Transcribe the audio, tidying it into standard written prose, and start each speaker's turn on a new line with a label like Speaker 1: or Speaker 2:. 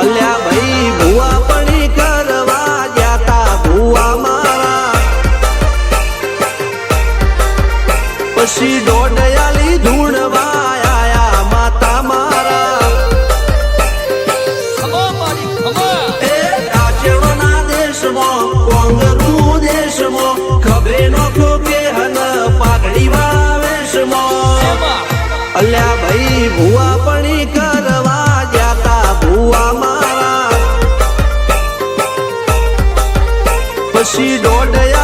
Speaker 1: અલ્યા ભાઈ ભુવા પણી કરવા જાતા ભુવા મારા પછી દોડયાલી ધૂણવા આયા માતા મારા રાજ્યના દેશમાં કોંગરું દેશમાં ખબરે નોખો કે હન પાઘડી વાવેશમાં અલ્યા ભાઈ ભુવા પણી કરવા જાતા ભુવા મારા પછી દોડયા